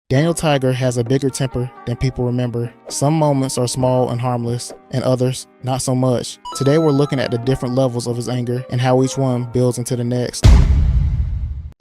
Daniel Tiger has a bigger temper than people remember. Some moments are small and harmless, and others not so much. Today we're looking at the different levels of his anger and how each one builds into the next.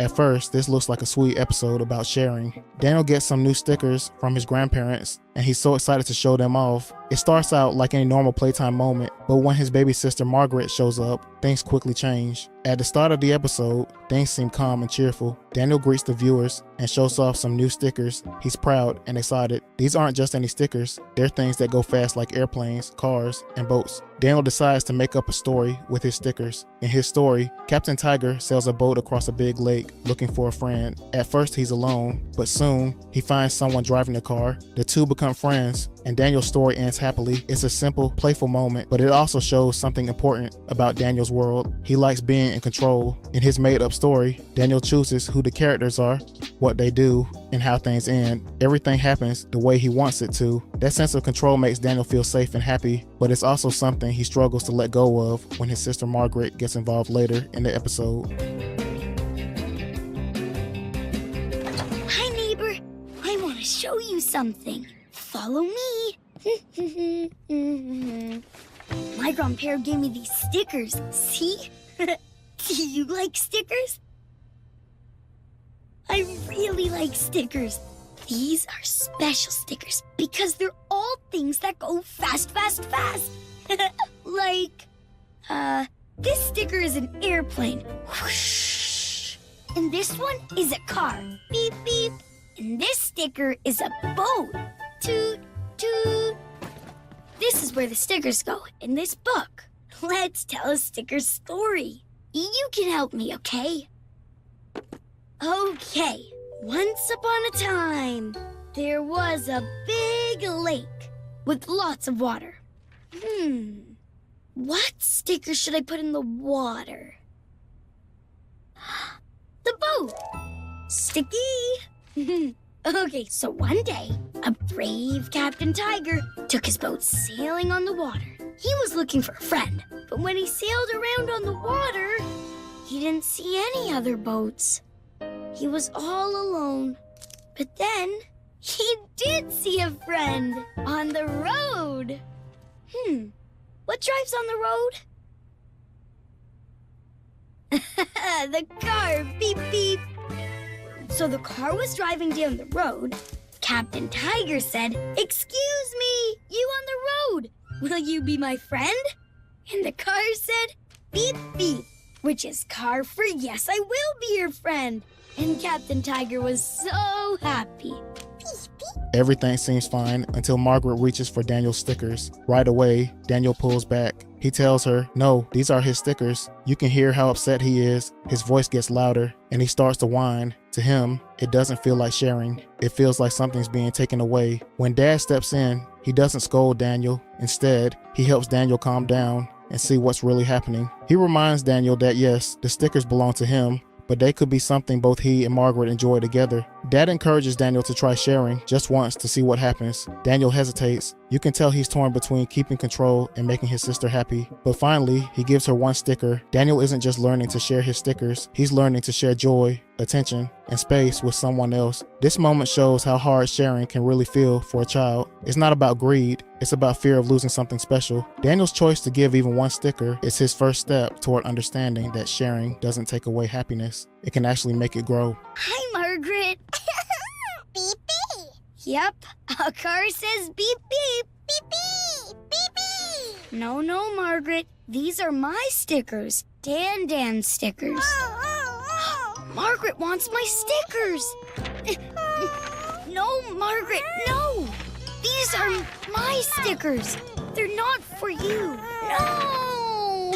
At first, this looks like a sweet episode about sharing. Daniel gets some new stickers from his grandparents, and he's so excited to show them off. It starts out like any normal playtime moment, but when his baby sister Margaret shows up, things quickly change. At the start of the episode, things seem calm and cheerful. Daniel greets the viewers and shows off some new stickers. He's proud and excited. These aren't just any stickers, they're things that go fast like airplanes, cars, and boats. Daniel decides to make up a story with his stickers. In his story, Captain Tiger sails a boat across a big lake looking for a friend. At first he's alone, but soon he finds someone driving the car. The two become friends, and Daniel's story ends happily. It's a simple, playful moment, but it also shows something important about Daniel's world. He likes being in control. In his made-up story, Daniel chooses who the characters are, what they do, and how things end. Everything happens the way he wants it to. That sense of control makes Daniel feel safe and happy, but it's also something he struggles to let go of when his sister Margaret gets involved later in the episode. Hi, neighbor. I want to show you something. Follow me. My grandpa gave me these stickers. See? Do you like stickers? I really like stickers. These are special stickers because they're all things that go fast, fast, fast. Like, this sticker is an airplane. Whoosh. And this one is a car. Beep, beep. And this sticker is a boat. Toot, toot. This is where the stickers go in this book. Let's tell a sticker story. You can help me, okay? Okay. Once upon a time, there was a big lake with lots of water. What sticker should I put in the water? The boat. Sticky. Okay, so one day, a brave Captain Tiger took his boat sailing on the water. He was looking for a friend, but when he sailed around on the water, he didn't see any other boats. He was all alone. But then, he did see a friend on the road. What drives on the road? The car, beep, beep. So the car was driving down the road. Captain Tiger said, "Excuse me, you on the road. Will you be my friend?" And the car said, "Beep, beep," which is car for yes, I will be your friend. And Captain Tiger was so happy. Everything seems fine until Margaret reaches for Daniel's stickers. Right away, Daniel pulls back. He tells her, no, these are his stickers. You can hear how upset he is. His voice gets louder, and he starts to whine. To him, it doesn't feel like sharing. It feels like something's being taken away. When Dad steps in, he doesn't scold Daniel. Instead, he helps Daniel calm down and see what's really happening. He reminds Daniel that yes, the stickers belong to him, but they could be something both he and Margaret enjoy together. Dad encourages Daniel to try sharing just once to see what happens. Daniel hesitates. You can tell he's torn between keeping control and making his sister happy. But finally, he gives her one sticker. Daniel isn't just learning to share his stickers, he's learning to share joy, attention, and space with someone else. This moment shows how hard sharing can really feel for a child. It's not about greed, it's about fear of losing something special. Daniel's choice to give even one sticker is his first step toward understanding that sharing doesn't take away happiness. It can actually make it grow. Hi, Margaret. Beep, beep. Yep, a car says beep, beep. Beep, beep. Beep, beep. No, Margaret. These are my stickers. Dan stickers. Margaret wants my stickers. No, Margaret, no. These are my stickers. They're not for you. No.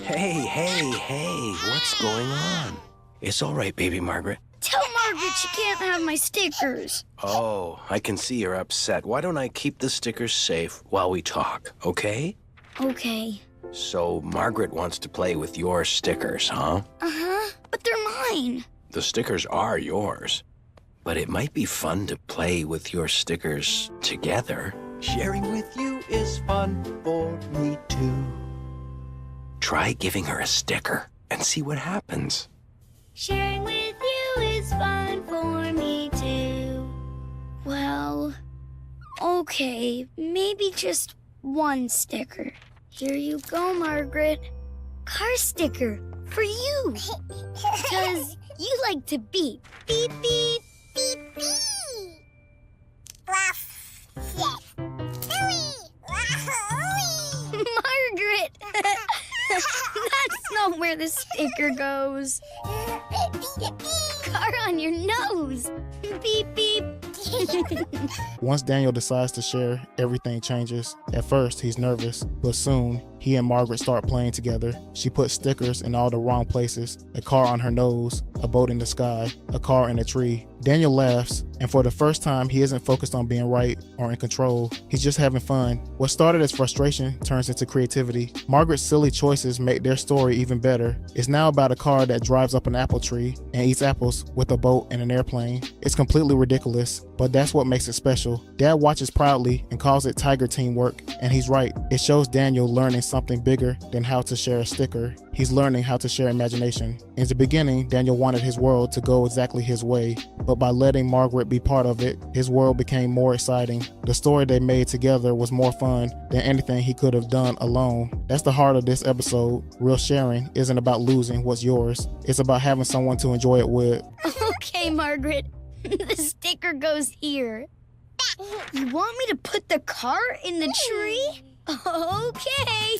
Hey, what's going on? It's all right, baby Margaret. Tell Margaret she can't have my stickers. Oh, I can see you're upset. Why don't I keep the stickers safe while we talk, okay? Okay. So Margaret wants to play with your stickers, huh? Uh-huh, but they're mine. The stickers are yours. But it might be fun to play with your stickers together. Sharing with you is fun for me too. Try giving her a sticker and see what happens. Sharing with you is fun for Okay, maybe just one sticker. Here you go, Margaret. Car sticker for you. Because you like to beep. Beep, beep. Beep, beep. Ruff. Yes. Ooey. Ooey. Margaret! That's not where the sticker goes. Car on your nose. Beep, beep. Once Daniel decides to share, everything changes. At first, he's nervous, but soon, he and Margaret start playing together. She puts stickers in all the wrong places: a car on her nose, a boat in the sky, a car in a tree. Daniel laughs, and for the first time, he isn't focused on being right or in control. He's just having fun. What started as frustration turns into creativity. Margaret's silly choices make their story even better. It's now about a car that drives up an apple tree and eats apples with a boat and an airplane. It's completely ridiculous, but that's what makes it special. Dad watches proudly and calls it tiger teamwork, and he's right. It shows Daniel learning something bigger than how to share a sticker. He's learning how to share imagination. In the beginning, Daniel wanted his world to go exactly his way, but by letting Margaret be part of it, his world became more exciting. The story they made together was more fun than anything he could have done alone. That's the heart of this episode. Real sharing isn't about losing what's yours. It's about having someone to enjoy it with. Okay, Margaret. The sticker goes here. You want me to put the car in the tree? Okay.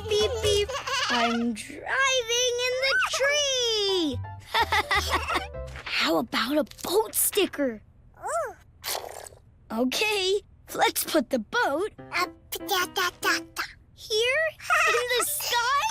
Beep, beep. I'm driving in the tree. How about a boat sticker? Okay, let's put the boat here in the sky.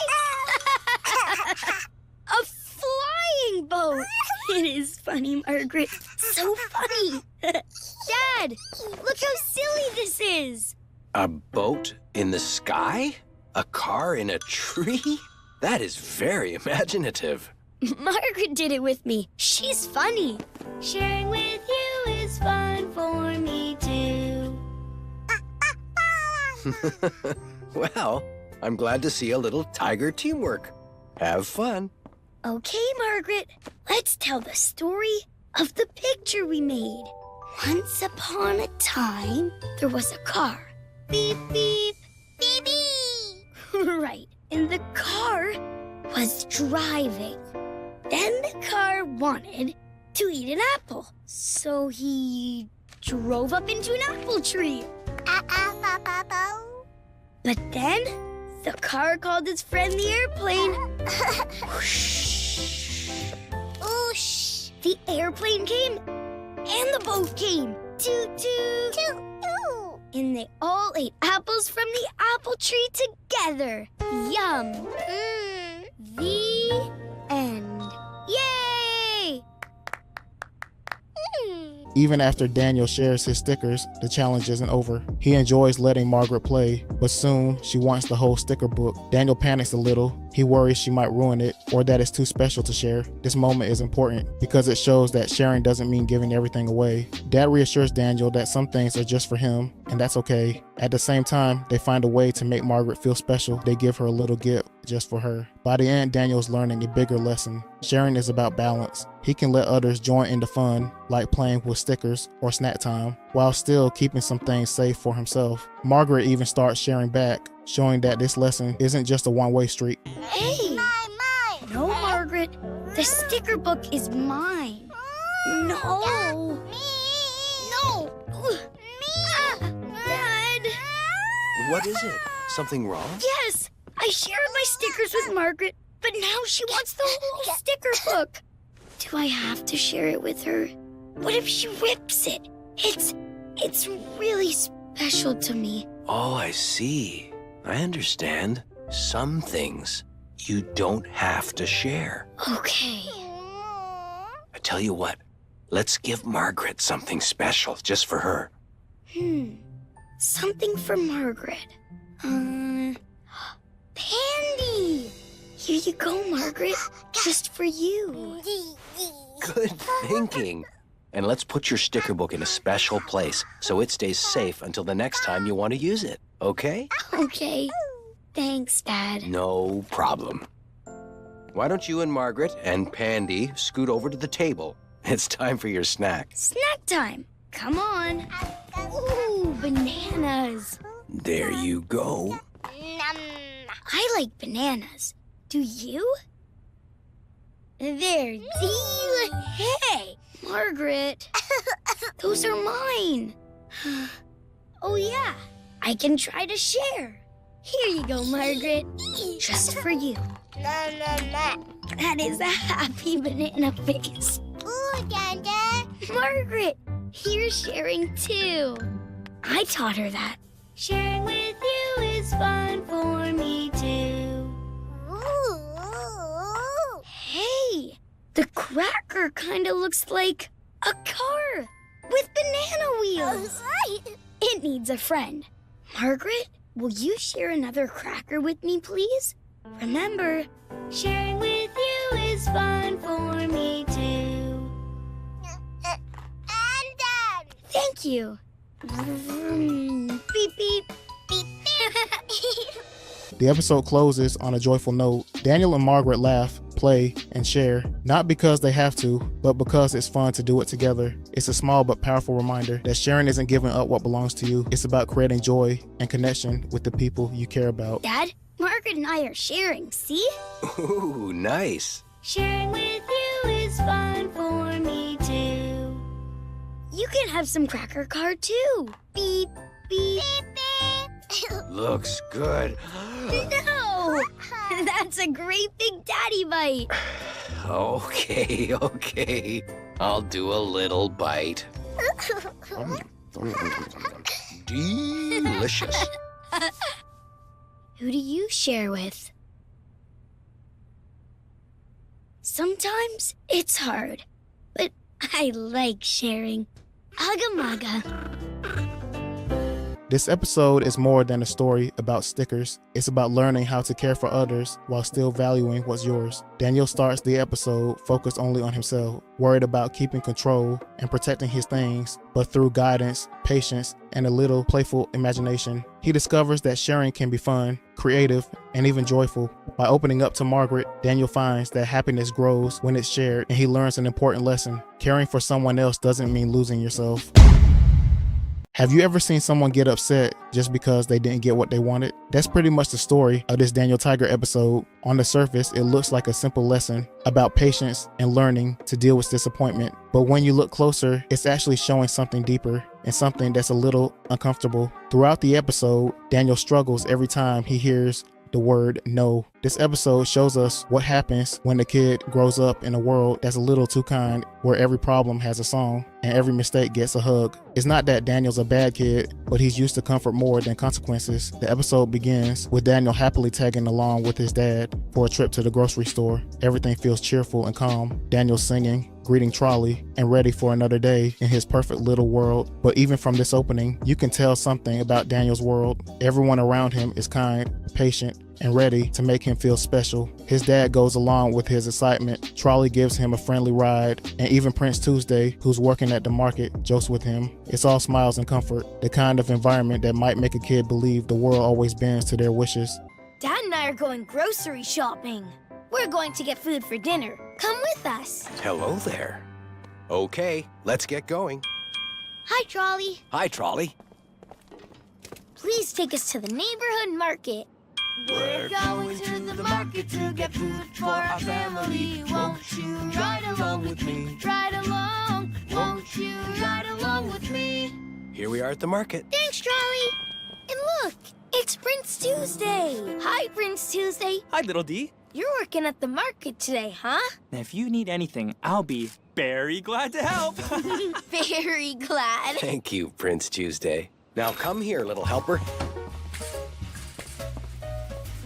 A flying boat. It is funny, Margaret. So funny. Dad, look how silly this is. A boat in the sky? A car in a tree? That is very imaginative. Margaret did it with me. She's funny. Sharing with you is fun for me too. Well, I'm glad to see a little tiger teamwork. Have fun. Okay, Margaret, let's tell the story of the picture we made. Once upon a time, there was a car. Beep, beep. Beep, beep. Right, and the car was driving. Then the car wanted to eat an apple, so he drove up into an apple tree. But then the car called its friend the airplane. Oosh. The airplane came and the boat came. Toot, toot. Toot, toot. And they all ate apples from the apple tree together. Yum. The end. Yay! Even after Daniel shares his stickers, the challenge isn't over. He enjoys letting Margaret play, but soon she wants the whole sticker book. Daniel panics a little. He worries she might ruin it or that it's too special to share. This moment is important because it shows that sharing doesn't mean giving everything away. Dad reassures Daniel that some things are just for him, and that's okay. At the same time, they find a way to make Margaret feel special. They give her a little gift just for her. By the end, Daniel's learning a bigger lesson. Sharing is about balance. He can let others join in the fun, like playing with stickers or snack time, while still keeping some things safe for himself. Margaret even starts sharing back, showing that this lesson isn't just a one-way street. Hey! Mine. No, Margaret. The sticker book is mine. No. Me. No. Dad. What is it? Something wrong? Yes, I shared my stickers with Margaret, but now she wants the whole sticker book. Do I have to share it with her? What if she rips it? It's really special to me. Oh, I see. I understand. Some things you don't have to share. Okay. I tell you what, let's give Margaret something special just for her. Something for Margaret. Pandy! Here you go, Margaret. Just for you. Good thinking. And let's put your sticker book in a special place so it stays safe until the next time you want to use it, okay? Okay. Thanks, Dad. No problem. Why don't you and Margaret and Pandy scoot over to the table? It's time for your snack. Snack time. Come on. Ooh, bananas. There you go. Nom. I like bananas. Do you? They're Hey, Margaret. Those are mine. Oh, yeah. I can try to share. Here you go, Margaret. Just for you. Nom, nom, nom. That is a happy banana face. Ooh, Dada. Margaret, you're sharing too. I taught her that. Sharing with you is fun for me too. Ooh. Hey, the cracker kind of looks like a car with banana wheels. It needs a friend. Margaret, will you share another cracker with me, please? Remember, sharing with you is fun for me too. And then. Thank you. Beep, beep. Beep, beep. The episode closes on a joyful note. Daniel and Margaret laugh, play, and share, not because they have to, but because it's fun to do it together. It's a small but powerful reminder that sharing isn't giving up what belongs to you. It's about creating joy and connection with the people you care about. Dad, Margaret and I are sharing, see? Ooh, nice. Sharing with you is fun for me too. You can have some cracker card too. Beep, beep. Looks good. No! That's a great big daddy bite. Okay. I'll do a little bite. Delicious. Who do you share with? Sometimes it's hard, but I like sharing. Agamaga. This episode is more than a story about stickers. It's about learning how to care for others while still valuing what's yours. Daniel starts the episode focused only on himself, worried about keeping control and protecting his things, but through guidance, patience, and a little playful imagination, he discovers that sharing can be fun, creative, and even joyful. By opening up to Margaret, Daniel finds that happiness grows when it's shared, and he learns an important lesson. Caring for someone else doesn't mean losing yourself. Have you ever seen someone get upset just because they didn't get what they wanted? That's pretty much the story of this Daniel Tiger episode. On the surface, it looks like a simple lesson about patience and learning to deal with disappointment. But when you look closer, it's actually showing something deeper and something that's a little uncomfortable. Throughout the episode, Daniel struggles every time he hears the word no. This episode shows us what happens when a kid grows up in a world that's a little too kind, where every problem has a song and every mistake gets a hug. It's not that Daniel's a bad kid, but he's used to comfort more than consequences. The episode begins with Daniel happily tagging along with his dad for a trip to the grocery store. Everything feels cheerful and calm. Daniel's singing, greeting Trolley, and ready for another day in his perfect little world. But even from this opening, you can tell something about Daniel's world. Everyone around him is kind, patient, and ready to make him feel special. His dad goes along with his excitement. Trolley gives him a friendly ride, and even Prince Tuesday, who's working at the market, jokes with him. It's all smiles and comfort, the kind of environment that might make a kid believe the world always bends to their wishes. Dad and I are going grocery shopping. We're going to get food for dinner. Come with us. Hello there. Okay, let's get going. Hi, Trolley. Hi, Trolley. Please take us to the neighborhood market. We're going to the market to get food for our family. Won't you ride along with me? Ride along. Won't you ride along with me? Here we are at the market. Thanks, Trolley. And look, it's Prince Tuesday. Hi, Prince Tuesday. Hi, Little D. You're working at the market today, huh? Now, if you need anything, I'll be very glad to help. Very glad. Thank you, Prince Tuesday. Now come here, little helper.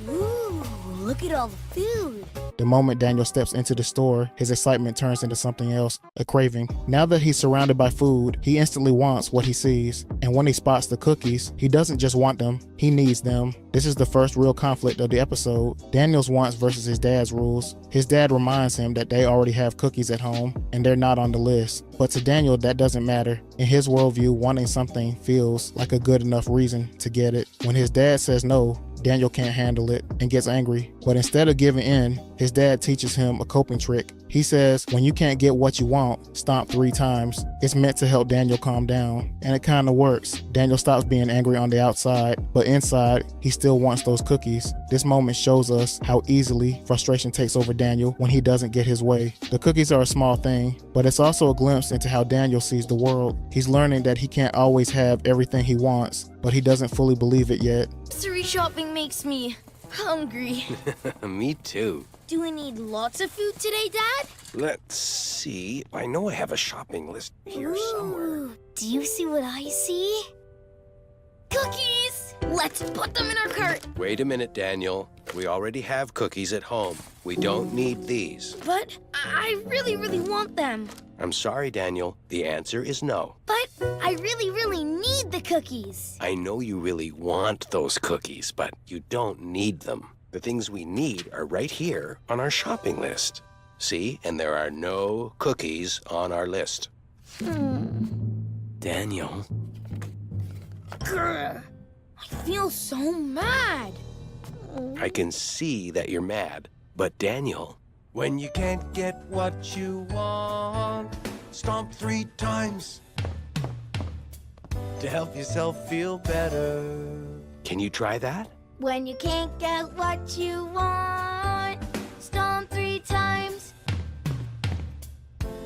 Ooh, look at all the food. The moment Daniel steps into the store, his excitement turns into something else, a craving. Now that he's surrounded by food, he instantly wants what he sees. And when he spots the cookies, he doesn't just want them, he needs them. This is the first real conflict of the episode. Daniel's wants versus his dad's rules. His dad reminds him that they already have cookies at home, and they're not on the list. But to Daniel, that doesn't matter. In his worldview, wanting something feels like a good enough reason to get it. When his dad says no, Daniel can't handle it and gets angry. But instead of giving in, his dad teaches him a coping trick. He says, when you can't get what you want, stomp 3 times. It's meant to help Daniel calm down, and it kind of works. Daniel stops being angry on the outside, but inside, he still wants those cookies. This moment shows us how easily frustration takes over Daniel when he doesn't get his way. The cookies are a small thing, but it's also a glimpse into how Daniel sees the world. He's learning that he can't always have everything he wants, but he doesn't fully believe it yet. Grocery shopping makes me hungry. Me too. Do we need lots of food today, Dad? Let's see. I know I have a shopping list here somewhere. Ooh, do you see what I see? Cookies! Let's put them in our cart. Wait a minute, Daniel. We already have cookies at home. We don't need these. But I really, really want them. I'm sorry, Daniel. The answer is no. But I really, really need the cookies. I know you really want those cookies, but you don't need them. The things we need are right here on our shopping list. See? And there are no cookies on our list. Daniel. Grr. I feel so mad. I can see that you're mad, but Daniel, When you can't get what you want, stomp 3 times to help yourself feel better. can you try that? When you can't get what you want, stomp 3 times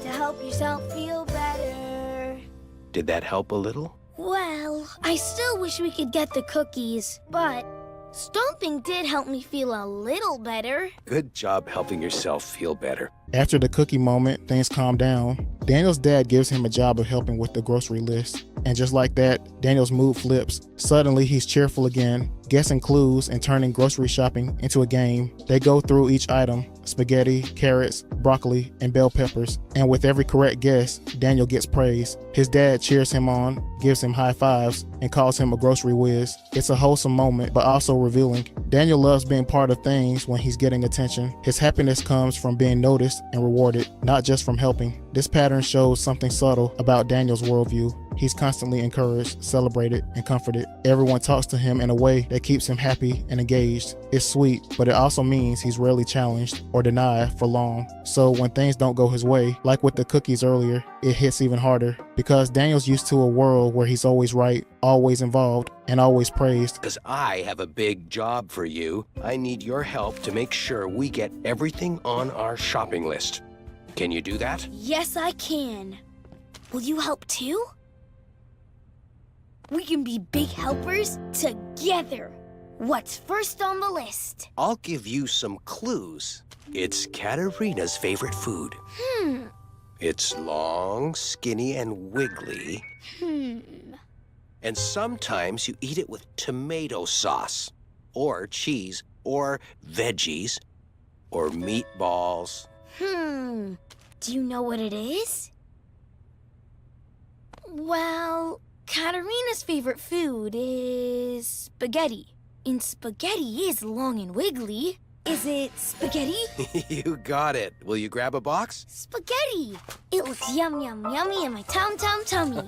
to help yourself feel better. Did that help a little? Well, I still wish we could get the cookies, but stomping did help me feel a little better. Good job helping yourself feel better. After the cookie moment, things calm down. Daniel's dad gives him a job of helping with the grocery list. And just like that, Daniel's mood flips. Suddenly, he's cheerful again, guessing clues and turning grocery shopping into a game. They go through each item: spaghetti, carrots, broccoli, and bell peppers. And with every correct guess, Daniel gets praise. His dad cheers him on, gives him high fives, and calls him a grocery whiz. It's a wholesome moment, but also revealing. Daniel loves being part of things when he's getting attention. His happiness comes from being noticed and rewarded, not just from helping. This pattern shows something subtle about Daniel's worldview. He's constantly encouraged, celebrated, and comforted. Everyone talks to him in a way that keeps him happy and engaged. It's sweet, but it also means he's rarely challenged or denied for long. So when things don't go his way, like with the cookies earlier, it hits even harder because Daniel's used to a world where he's always right, always involved, and always praised. Because I have a big job for you. I need your help to make sure we get everything on our shopping list. Can you do that? Yes, I can. Will you help too? We can be big helpers together. What's first on the list? I'll give you some clues. It's Katerina's favorite food. It's long, skinny, and wiggly. And sometimes you eat it with tomato sauce, or cheese, or veggies, or meatballs. Do you know what it is? Well, Katerina's favorite food is spaghetti. And spaghetti is long and wiggly. Is it spaghetti? You got it. Will you grab a box? Spaghetti! It looks yum, yum, yummy in my tummy.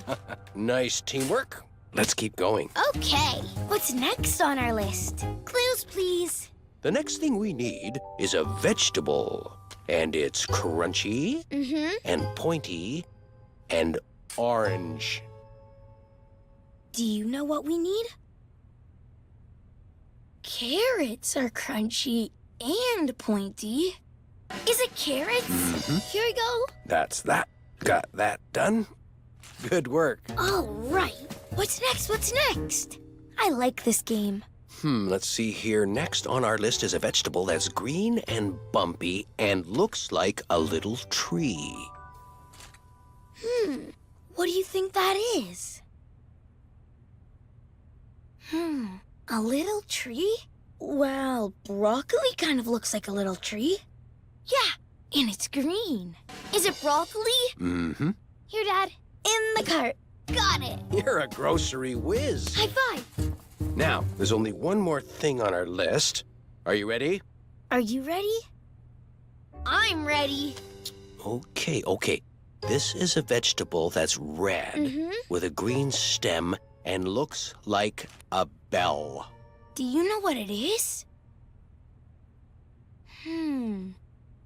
Nice teamwork. Let's keep going. Okay, what's next on our list? Clues, please. The next thing we need is a vegetable. And it's crunchy and pointy and orange. Do you know what we need? Carrots are crunchy and pointy. Is it carrots? Here we go. That's that. Got that done? Good work. All right. What's next? I like this game. Let's see here. Next on our list is a vegetable that's green and bumpy and looks like a little tree. What do you think that is? A little tree? Well, broccoli kind of looks like a little tree. Yeah, and it's green. Is it broccoli? Here, Dad. In the cart. Got it. You're a grocery whiz. High five. Now, there's only one more thing on our list. Are you ready? Are you ready? I'm ready. Okay. This is a vegetable that's red with a green stem and looks like a bell. Do you know what it is?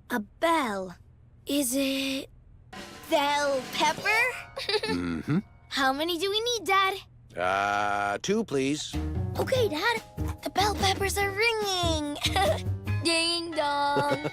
A bell. Is it bell pepper? Mm-hmm. How many do we need, Dad? 2, please. Okay, Dad. The bell peppers are ringing. Ding dong.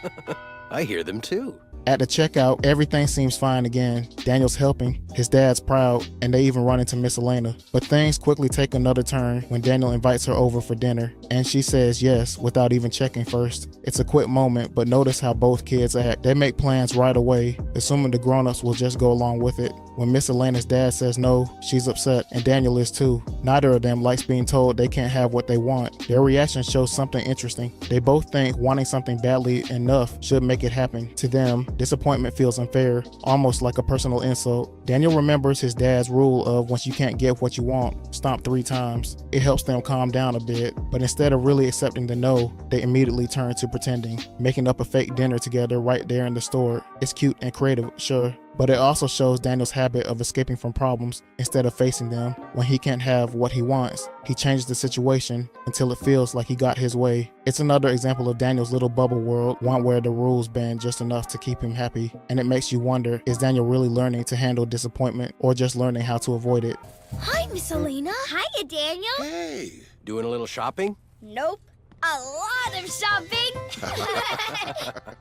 I hear them too. At the checkout, everything seems fine again. Daniel's helping, his dad's proud, and they even run into Miss Elena. But things quickly take another turn when Daniel invites her over for dinner, and she says yes without even checking first. It's a quick moment, but notice how both kids act. They make plans right away, assuming the grown-ups will just go along with it. When Miss Elena's dad says no, she's upset, and Daniel is too. Neither of them likes being told they can't have what they want. Their reaction shows something interesting. They both think wanting something badly enough should make it happen. To them, disappointment feels unfair, almost like a personal insult. Daniel remembers his dad's rule of once you can't get what you want, stomp 3 times. It helps them calm down a bit, but instead of really accepting the no, they immediately turn to pretending, making up a fake dinner together right there in the store. It's cute and creative, sure, but it also shows Daniel's habit of escaping from problems instead of facing them. When he can't have what he wants, he changes the situation until it feels like he got his way. It's another example of Daniel's little bubble world, one where the rules bend just enough to keep him happy. And it makes you wonder, is Daniel really learning to handle disappointment or just learning how to avoid it? Hi, Miss Elena. Hiya, Daniel. Hey, doing a little shopping? Nope. A lot of shopping.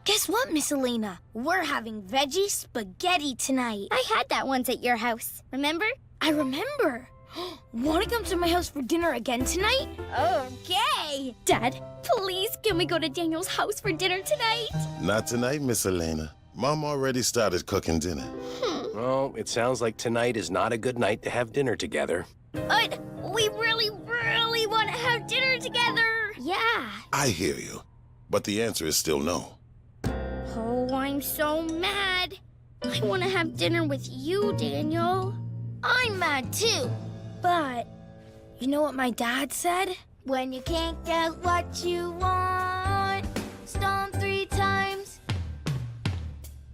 Guess what, Miss Elena? We're having veggie spaghetti tonight. I had that once at your house. Remember? I remember. Want to come to my house for dinner again tonight? Okay. Dad, please, can we go to Daniel's house for dinner tonight? Not tonight, Miss Elena. Mom already started cooking dinner. Well, it sounds like tonight is not a good night to have dinner together. But we really want to have dinner together. Yeah. I hear you, but the answer is still no. Oh, I'm so mad. I want to have dinner with you, Daniel. I'm mad too. But you know what my dad said? When you can't get what you want, stomp 3 times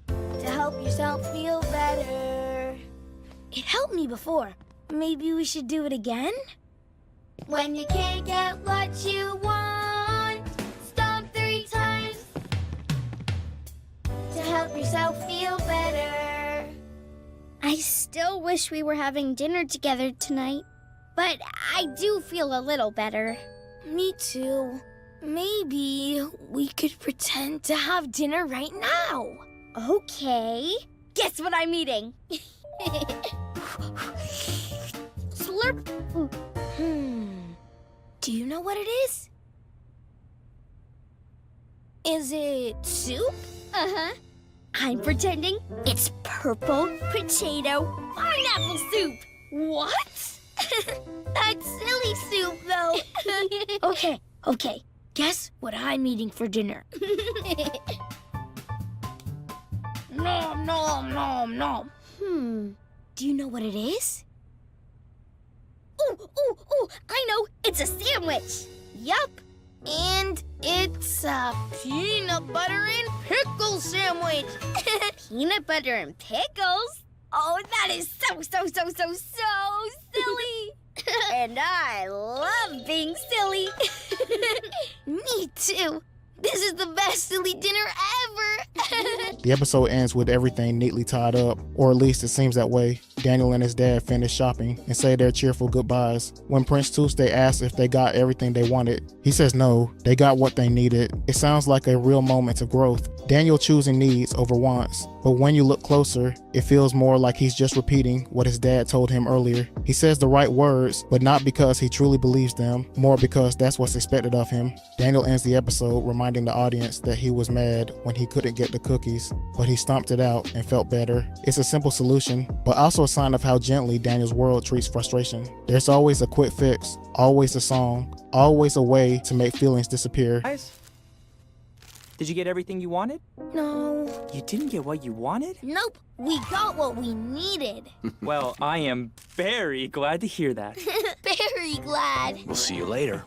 to help yourself feel better. It helped me before. Maybe we should do it again? When you can't get what you want, stomp 3 times to help yourself feel better. I still wish we were having dinner together tonight, but I do feel a little better. Me too. Maybe we could pretend to have dinner right now. Okay. Guess what I'm eating? Slurp. Do you know what it is? Is it soup? Uh-huh. I'm pretending it's purple potato pineapple soup. What? That's silly soup, though. Okay. Guess what I'm eating for dinner. Nom, nom, nom, nom. Do you know what it is? Ooh, I know. It's a sandwich. Yup. And it's a peanut butter and pickle sandwich. Peanut butter and pickles? Oh, that is so silly. And I love being silly. Me too. This is the best silly dinner ever. The episode ends with everything neatly tied up, or at least it seems that way. Daniel and his dad finish shopping and say their cheerful goodbyes. When Prince Tuesday asks if they got everything they wanted, he says no, they got what they needed. It sounds like a real moment of growth. Daniel choosing needs over wants, but when you look closer, it feels more like he's just repeating what his dad told him earlier. He says the right words, but not because he truly believes them, more because that's what's expected of him. Daniel ends the episode reminding the audience that he was mad when he couldn't get the cookies, but he stomped it out and felt better. It's a simple solution, but also a sign of how gently Daniel's world treats frustration. There's always a quick fix, always a song, always a way to make feelings disappear. Guys, did you get everything you wanted? No. You didn't get what you wanted? Nope. We got what we needed. Well, I am very glad to hear that. Very glad. We'll see you later.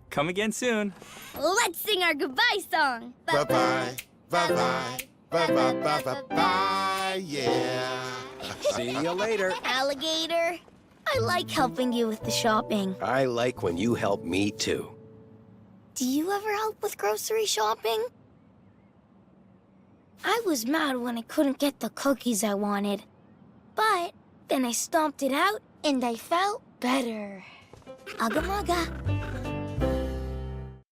Come again soon. Let's sing our goodbye song. Bye-bye, bye-bye, bye-bye, bye-bye, bye, yeah. See you later. Alligator. I like helping you with the shopping. I like when you help me too. Do you ever help with grocery shopping? I was mad when I couldn't get the cookies I wanted. But then I stomped it out and I felt better. Agamaga.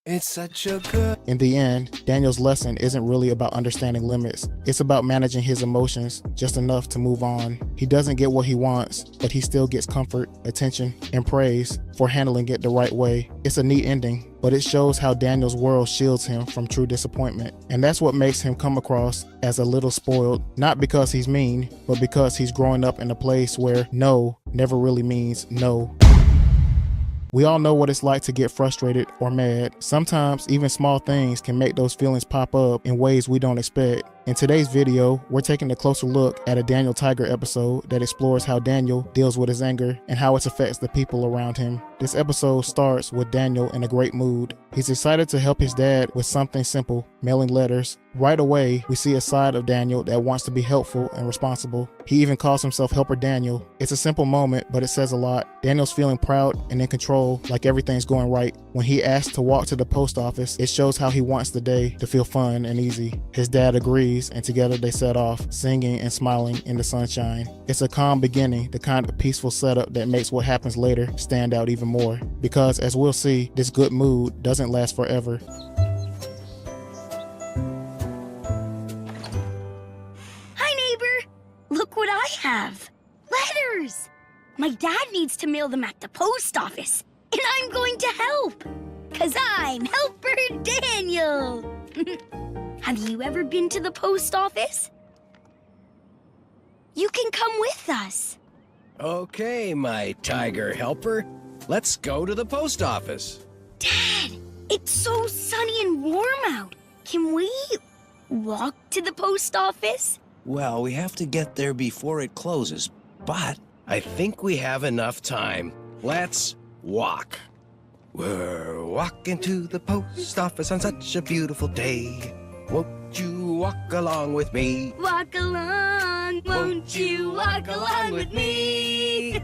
It's such a good. In the end, Daniel's lesson isn't really about understanding limits. It's about managing his emotions just enough to move on. He doesn't get what he wants, but he still gets comfort, attention, and praise for handling it the right way. It's a neat ending, but it shows how Daniel's world shields him from true disappointment. And that's what makes him come across as a little spoiled, not because he's mean, but because he's growing up in a place where no never really means no. We all know what it's like to get frustrated or mad. Sometimes even small things can make those feelings pop up in ways we don't expect. In today's video, we're taking a closer look at a Daniel Tiger episode that explores how Daniel deals with his anger and how it affects the people around him. This episode starts with Daniel in a great mood. He's excited to help his dad with something simple, mailing letters. Right away, we see a side of Daniel that wants to be helpful and responsible. He even calls himself Helper Daniel. It's a simple moment, but it says a lot. Daniel's feeling proud and in control, like everything's going right. When he asks to walk to the post office, it shows how he wants the day to feel fun and easy. His dad agrees, and together they set off, singing and smiling in the sunshine. It's a calm beginning, the kind of peaceful setup that makes what happens later stand out even more. Because, as we'll see, this good mood doesn't last forever. Look what I have. Letters! My dad needs to mail them at the post office, and I'm going to help. 'Cause I'm Helper Daniel. Have you ever been to the post office? You can come with us. Okay, my tiger helper. Let's go to the post office. Dad, it's so sunny and warm out. Can we walk to the post office? Well, we have to get there before it closes, but I think we have enough time. Let's walk. We're walking to the post office on such a beautiful day. Won't you walk along with me? Walk along, won't you walk along with me?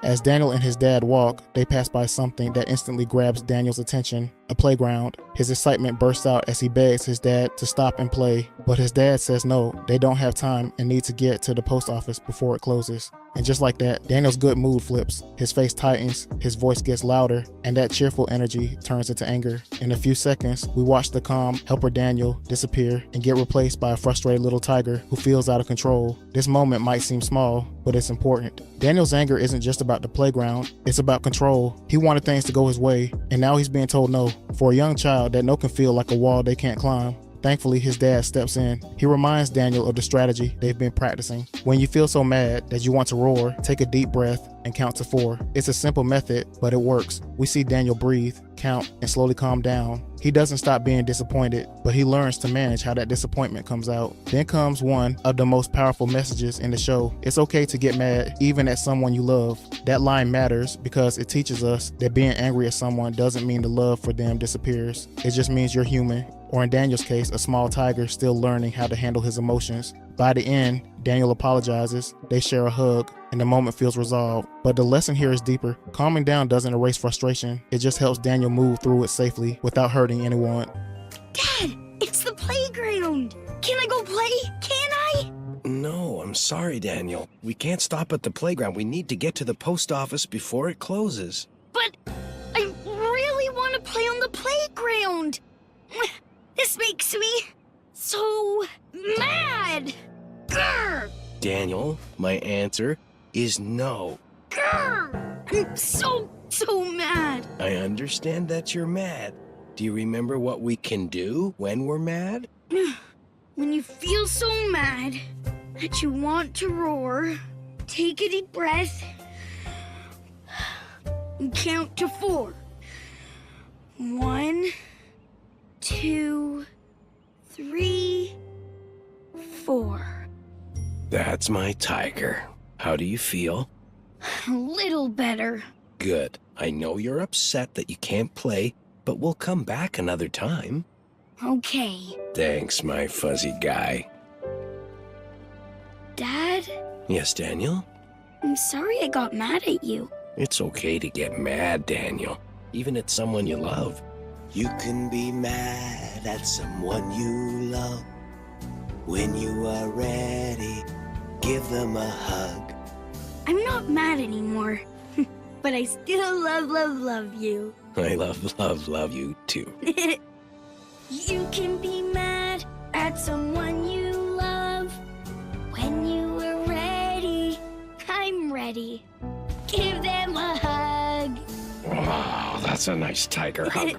As Daniel and his dad walk, they pass by something that instantly grabs Daniel's attention, a playground. His excitement bursts out as he begs his dad to stop and play, but his dad says no, they don't have time and need to get to the post office before it closes. And just like that, Daniel's good mood flips. His face tightens, his voice gets louder, and that cheerful energy turns into anger. In a few seconds, we watch the calm Helper Daniel disappear and get replaced by a frustrated little tiger who feels out of control. This moment might seem small, but it's important. Daniel's anger isn't just about the playground, it's about control. He wanted things to go his way, and now he's being told no. For a young child, that no can feel like a wall they can't climb. Thankfully, his dad steps in. He reminds Daniel of the strategy they've been practicing. When you feel so mad that you want to roar, take a deep breath and count to 4. It's a simple method, but it works. We see Daniel breathe, count, and slowly calm down. He doesn't stop being disappointed, but he learns to manage how that disappointment comes out. Then comes one of the most powerful messages in the show. It's okay to get mad, even at someone you love. That line matters because it teaches us that being angry at someone doesn't mean the love for them disappears. It just means you're human, or in Daniel's case, a small tiger still learning how to handle his emotions. By the end, Daniel apologizes, they share a hug, and the moment feels resolved. But the lesson here is deeper. Calming down doesn't erase frustration. It just helps Daniel move through it safely without hurting anyone. Dad, it's the playground. Can I go play? Can I? No, I'm sorry, Daniel. We can't stop at the playground. We need to get to the post office before it closes. But I really want to play on the playground. This makes me so mad. Grr! Daniel, my answer is no. Grr! I'm so mad. I understand that you're mad. Do you remember what we can do when we're mad? When you feel so mad that you want to roar, take a deep breath and count to 4. 1, 2, 3, 4. That's my tiger. How do you feel? A little better. Good. I know you're upset that you can't play, but we'll come back another time. Okay. Thanks, my fuzzy guy. Dad, Yes, Daniel? I'm sorry I got mad at you. It's okay to get mad, Daniel. Even at someone you love. You can be mad at someone you love. When you are ready, give them a hug. I'm not mad anymore. But I still love you. I love you too. You can be mad at someone you love. When you are ready, I'm ready. Give them a hug. Wow, that's a nice tiger hug.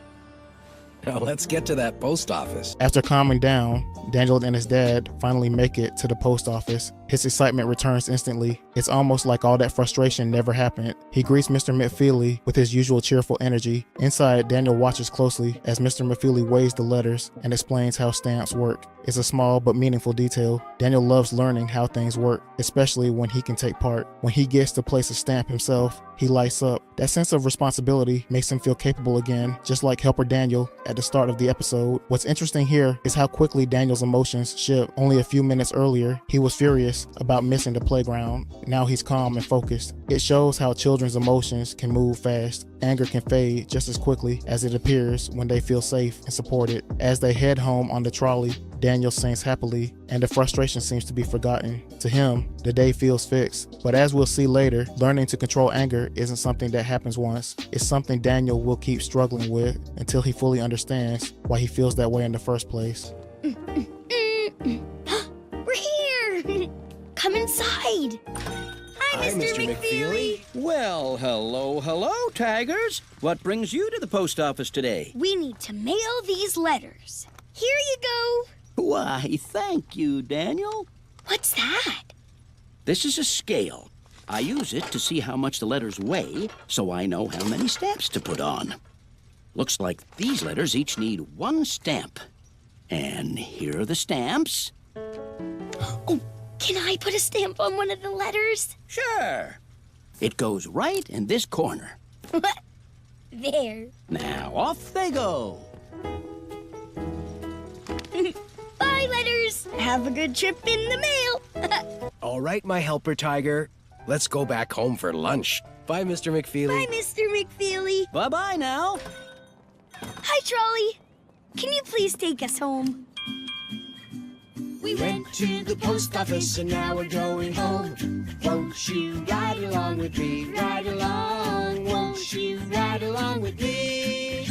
Now let's get to that post office. After calming down, Daniel and his dad finally make it to the post office. His excitement returns instantly. It's almost like all that frustration never happened. He greets Mr. McFeely with his usual cheerful energy. Inside, Daniel watches closely as Mr. McFeely weighs the letters and explains how stamps work. It's a small but meaningful detail. Daniel loves learning how things work, especially when he can take part. When he gets to place a stamp himself, he lights up. That sense of responsibility makes him feel capable again, just like Helper Daniel at the start of the episode. What's interesting here is how quickly Daniel's emotions shift. Only a few minutes earlier, he was furious about missing the playground. Now he's calm and focused. It shows how children's emotions can move fast. Anger can fade just as quickly as it appears when they feel safe and supported. As they head home on the trolley, Daniel sings happily, and the frustration seems to be forgotten. To him, the day feels fixed. But as we'll see later, learning to control anger isn't something that happens once. It's something Daniel will keep struggling with until he fully understands why he feels that way in the first place. We're here! Come inside! Hi, Mr. McFeely! Well, hello, tigers. What brings you to the post office today? We need to mail these letters. Here you go. Why, thank you, Daniel. What's that? This is a scale. I use it to see how much the letters weigh, so I know how many stamps to put on. Looks like these letters each need one stamp. And here are the stamps. Oh, can I put a stamp on one of the letters? Sure. It goes right in this corner. There. Now, off they go. Bye, letters. Have a good trip in the mail. All right, my helper tiger. Let's go back home for lunch. Bye, Mr. McFeely. Bye, Mr. McFeely. Bye-bye now. Hi, Trolley. Can you please take us home? We went to the post office and now we're going home. Won't you ride along with me? Ride along. Won't you ride along with me?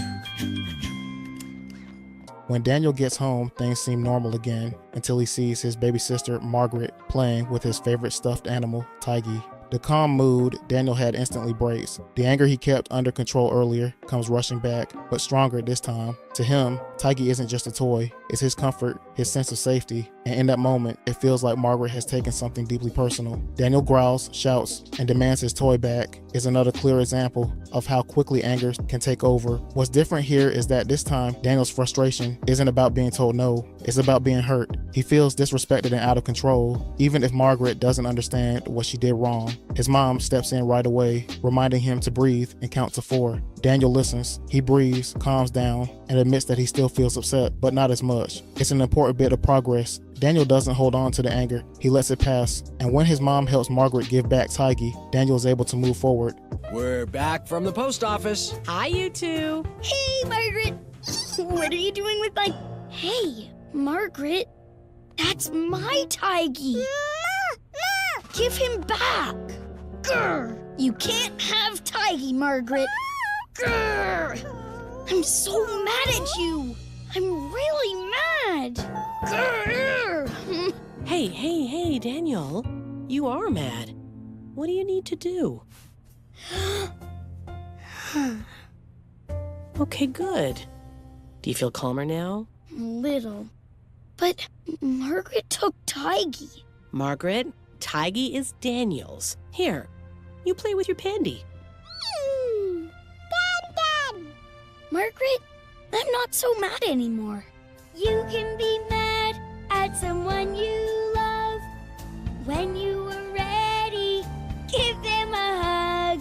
When Daniel gets home, things seem normal again until he sees his baby sister, Margaret, playing with his favorite stuffed animal, Tiggy. The calm mood Daniel had instantly breaks. The anger he kept under control earlier comes rushing back, but stronger this time. To him, Tiggy isn't just a toy, it's his comfort, his sense of safety, and in that moment, it feels like Margaret has taken something deeply personal. Daniel growls, shouts, and demands his toy back is another clear example of how quickly anger can take over. What's different here is that this time, Daniel's frustration isn't about being told no, it's about being hurt. He feels disrespected and out of control, even if Margaret doesn't understand what she did wrong. His mom steps in right away, reminding him to breathe and count to 4. Daniel listens, he breathes, calms down, and admits that he still feels upset, but not as much. It's an important bit of progress. Daniel doesn't hold on to the anger, he lets it pass, and when his mom helps Margaret give back Tiggy, Daniel is able to move forward. We're back from the post office. Hi, you two. Hey, Margaret. What are you doing with my... Hey, Margaret. That's my Tiggy. Give him back. Grr. You can't have Tiggy, Margaret. Grr. I'm so mad at you. I'm really mad. Grr. Hey, Daniel. You are mad. What do you need to do? Okay, good. Do you feel calmer now? Little. But Margaret took Tiggy. Margaret, Tiggy is Daniel's. Here, you play with your pandy. Dad. Margaret, I'm not so mad anymore. You can be mad at someone you love. When you are ready, give them a hug.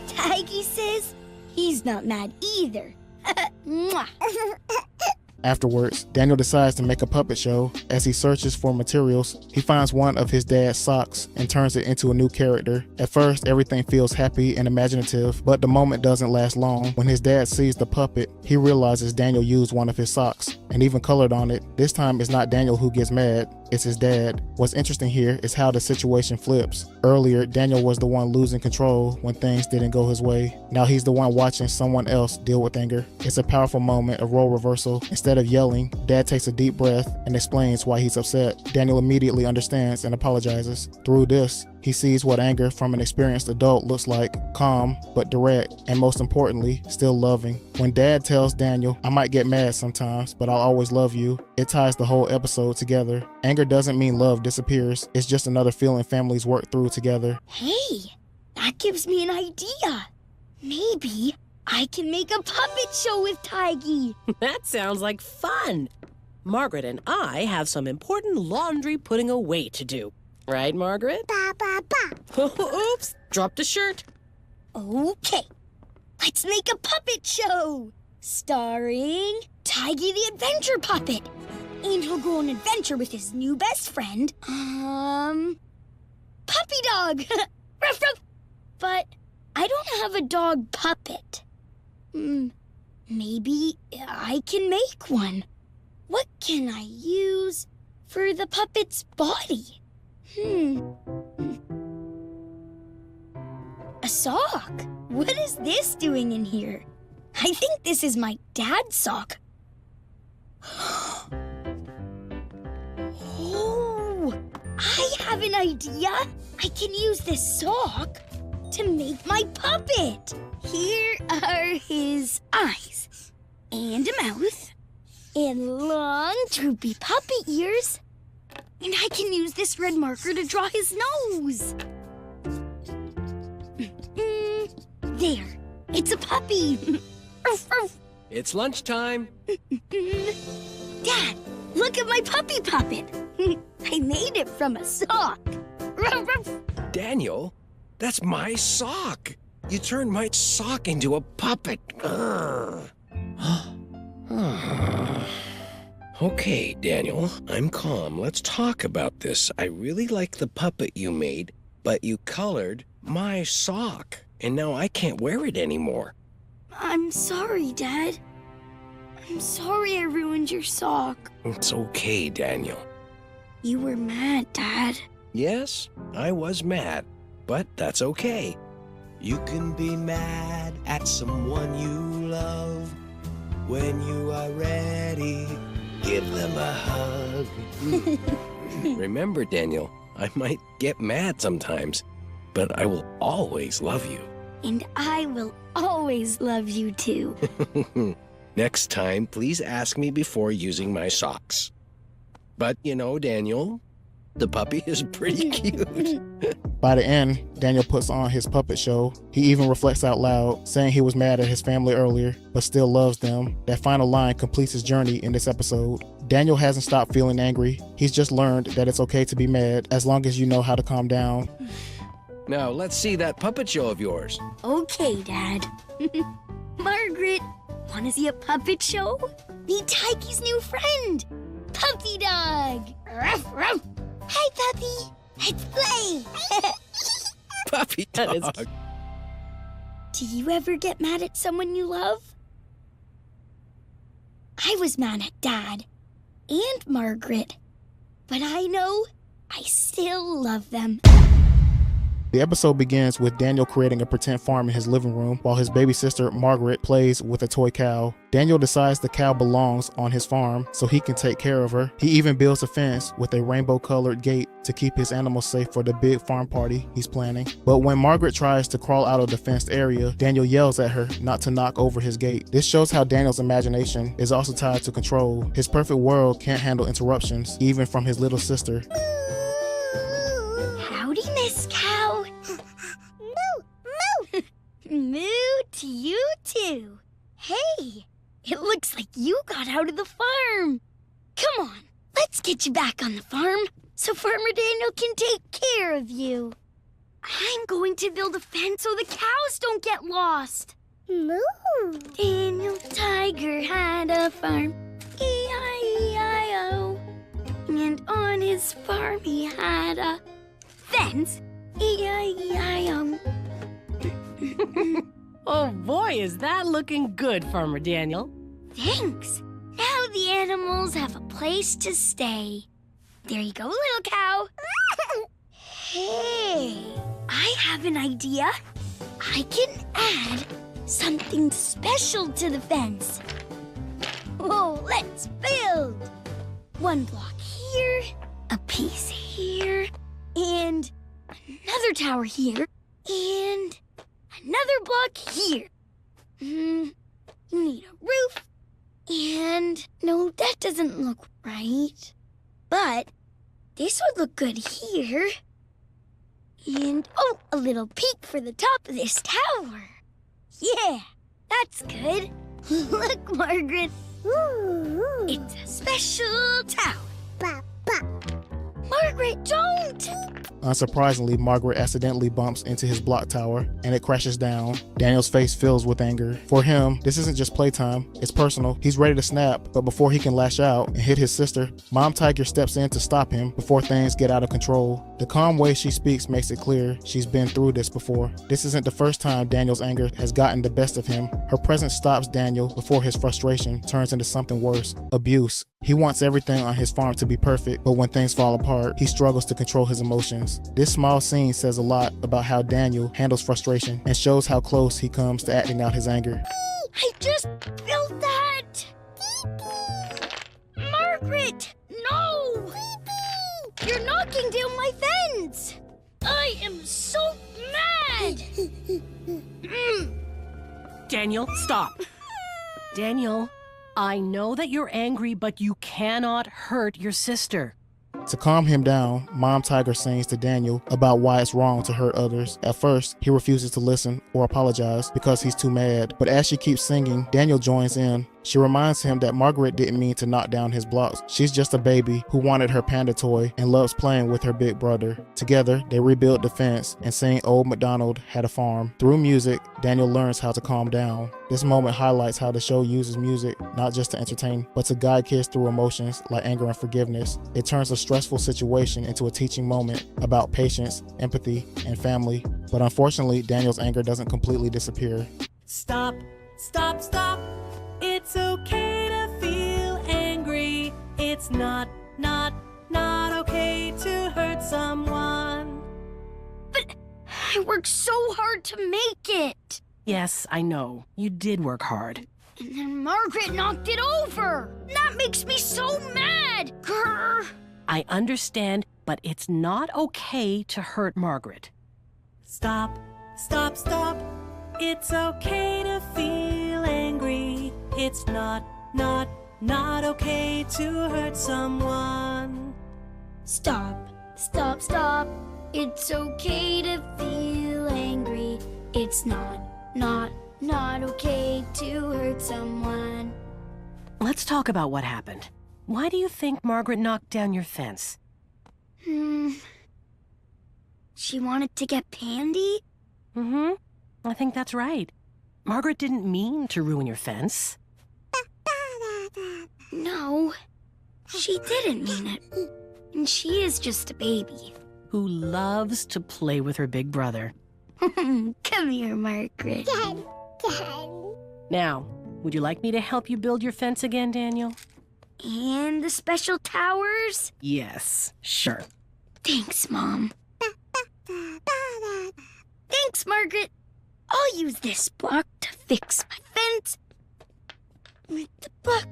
Tiggy says he's not mad either. Mwah. Afterwards, Daniel decides to make a puppet show. As he searches for materials, he finds one of his dad's socks and turns it into a new character. At first, everything feels happy and imaginative, but the moment doesn't last long. When his dad sees the puppet, he realizes Daniel used one of his socks and even colored on it. This time, it's not Daniel who gets mad, it's his dad. What's interesting here is how the situation flips. Earlier, Daniel was the one losing control when things didn't go his way. Now he's the one watching someone else deal with anger. It's a powerful moment of role reversal. Instead of yelling, Dad takes a deep breath and explains why he's upset. Daniel immediately understands and apologizes. Through this, he sees what anger from an experienced adult looks like: calm, but direct, and most importantly, still loving. When Dad tells Daniel, "I might get mad sometimes, but I'll always love you," it ties the whole episode together. Anger doesn't mean love disappears. It's just another feeling families work through together. Hey, that gives me an idea. Maybe I can make a puppet show with Tiggy. That sounds like fun. Margaret and I have some important laundry putting away to do. Right, Margaret? Ba ba ba. Oops, dropped a shirt. Okay, let's make a puppet show starring Tiggy the Adventure Puppet. And he'll go on an adventure with his new best friend, Puppy Dog. Ruff, ruff. But I don't have a dog puppet. Maybe I can make one. What can I use for the puppet's body? A sock? What is this doing in here? I think this is my dad's sock. Oh, I have an idea. I can use this sock to make my puppet. Here are his eyes and a mouth and long droopy puppet ears. And I can use this red marker to draw his nose. There, it's a puppy. It's lunchtime. Dad, look at my puppy puppet. I made it from a sock. Daniel, that's my sock. You turned my sock into a puppet. Okay, Daniel, I'm calm. Let's talk about this. I really like the puppet you made, but you colored my sock, and now I can't wear it anymore. I'm sorry, Dad. I'm sorry I ruined your sock. It's okay, Daniel. You were mad, Dad. Yes, I was mad, but that's okay. You can be mad at someone you love. When you are ready, give them a hug. Remember, Daniel, I might get mad sometimes, but I will always love you. And I will always love you too. Next time, please ask me before using my socks. But you know, Daniel, the puppy is pretty cute. By the end, Daniel puts on his puppet show. He even reflects out loud, saying he was mad at his family earlier, but still loves them. That final line completes his journey in this episode. Daniel hasn't stopped feeling angry. He's just learned that it's okay to be mad as long as you know how to calm down. Now, let's see that puppet show of yours. Okay, Dad. Margaret, want to see a puppet show? Meet Tiggy's new friend, Puppy Dog. Ruff, ruff. Hi, Puppy. Let's play. Puppy That is- dog. Do you ever get mad at someone you love? I was mad at Dad and Margaret, but I know I still love them. The episode begins with Daniel creating a pretend farm in his living room while his baby sister Margaret plays with a toy cow. Daniel decides the cow belongs on his farm so he can take care of her. He even builds a fence with a rainbow-colored gate to keep his animals safe for the big farm party he's planning. But when Margaret tries to crawl out of the fenced area, Daniel yells at her not to knock over his gate. This shows how Daniel's imagination is also tied to control. His perfect world can't handle interruptions, even from his little sister. Howdy, Miss Cow. Moo to you too. Hey, it looks like you got out of the farm. Come on, let's get you back on the farm so Farmer Daniel can take care of you. I'm going to build a fence so the cows don't get lost. Moo. Daniel Tiger had a farm E-I-E-I-O. And on his farm he had a fence. E-I-E-I-O. Oh boy, is that looking good, Farmer Daniel. Thanks. Now the animals have a place to stay. There you go, little cow. Hey, I have an idea. I can add something special to the fence. Oh, let's build. One block here, a piece here, and another tower here, and another block here. You need a roof, and no, that doesn't look right. But this would look good here. And, oh, a little peak for the top of this tower. Yeah, that's good. Look, Margaret. It's a special tower. Margaret, don't! Unsurprisingly, Margaret accidentally bumps into his block tower and it crashes down. Daniel's face fills with anger. For him, this isn't just playtime, it's personal. He's ready to snap, but before he can lash out and hit his sister, Mom Tiger steps in to stop him before things get out of control. The calm way she speaks makes it clear she's been through this before. This isn't the first time Daniel's anger has gotten the best of him. Her presence stops Daniel before his frustration turns into something worse: abuse. He wants everything on his farm to be perfect, but when things fall apart, he struggles to control his emotions. This small scene says a lot about how Daniel handles frustration and shows how close he comes to acting out his anger. I just built that! Margaret, no! You're knocking down my fence! I am so mad! Daniel, stop. Daniel, I know that you're angry, but you cannot hurt your sister. To calm him down, Mom Tiger sings to Daniel about why it's wrong to hurt others. At first, he refuses to listen or apologize because he's too mad. But as she keeps singing, Daniel joins in. She reminds him that Margaret didn't mean to knock down his blocks. She's just a baby who wanted her panda toy and loves playing with her big brother. Together, they rebuild the fence and sing Old MacDonald Had a Farm. Through music, Daniel learns how to calm down. This moment highlights how the show uses music not just to entertain, but to guide kids through emotions like anger and forgiveness. It turns a stressful situation into a teaching moment about patience, empathy, and family. But unfortunately, Daniel's anger doesn't completely disappear. Stop, stop, stop. It's okay to feel angry. It's not okay to hurt someone. But I worked so hard to make it. Yes, I know. You did work hard. And then Margaret knocked it over. That makes me so mad. Grr. I understand, but it's not okay to hurt Margaret. Stop, stop, stop. It's okay to feel angry. It's not okay to hurt someone. Stop, stop, stop. It's okay to feel angry. It's not okay to hurt someone. Let's talk about what happened. Why do you think Margaret knocked down your fence? She wanted to get Pandy? I think that's right. Margaret didn't mean to ruin your fence. No, she didn't mean it. And she is just a baby. Who loves to play with her big brother. Come here, Margaret. Now, would you like me to help you build your fence again, Daniel? And the special towers? Yes, sure. Thanks, Mom. Thanks, Margaret. I'll use this block to fix my fence. With the block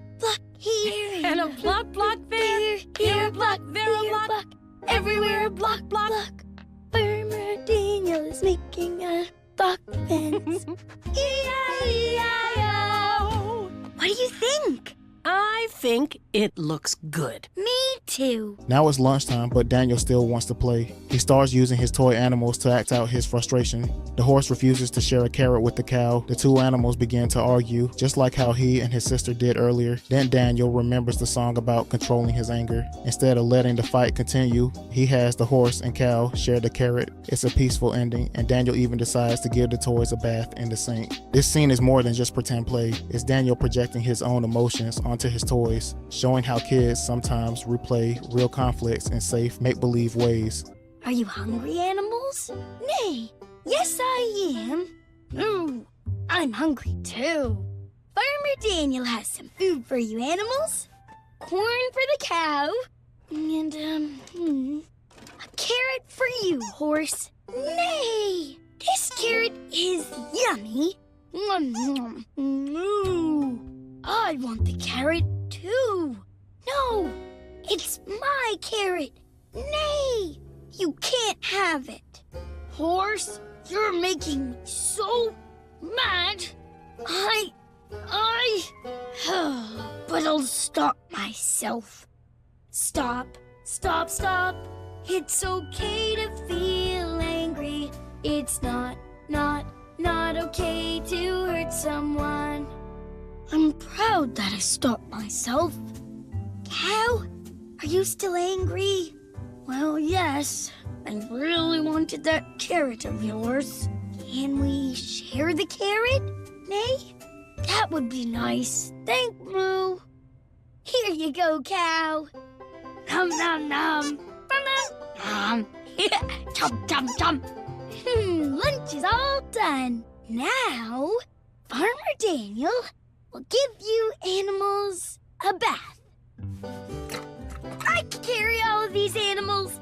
here. And a block there. Here a block, there a block. Everywhere a block. Farmer Daniel is making a block fence. E-I-E-I-O. What do you think? I think it looks good. Me too. Now it's lunchtime, but Daniel still wants to play. He starts using his toy animals to act out his frustration. The horse refuses to share a carrot with the cow. The two animals begin to argue, just like how he and his sister did earlier. Then Daniel remembers the song about controlling his anger. Instead of letting the fight continue, he has the horse and cow share the carrot. It's a peaceful ending, and Daniel even decides to give the toys a bath in the sink. This scene is more than just pretend play. It's Daniel projecting his own emotions onto into his toys, showing how kids sometimes replay real conflicts in safe, make-believe ways. Are you hungry, animals? Nay, yes I am. Ooh, I'm hungry too. Farmer Daniel has some food for you animals. Corn for the cow. And, a carrot for you, horse. Nay, this carrot is yummy. Ooh, I want the carrot too. No, it's my carrot. Nay, you can't have it. Horse, you're making me so mad. But I'll stop myself. Stop. It's okay to feel angry. It's not okay to hurt someone. I'm proud that I stopped myself. Cow, are you still angry? Well, yes. I really wanted that carrot of yours. Can we share the carrot? Nay? That would be nice. Thank Moo. Here you go, cow. Nom nom nom. Nom. Chomp chomp chomp. Lunch is all done. Now, Farmer Daniel will give you animals a bath. I can carry all of these animals.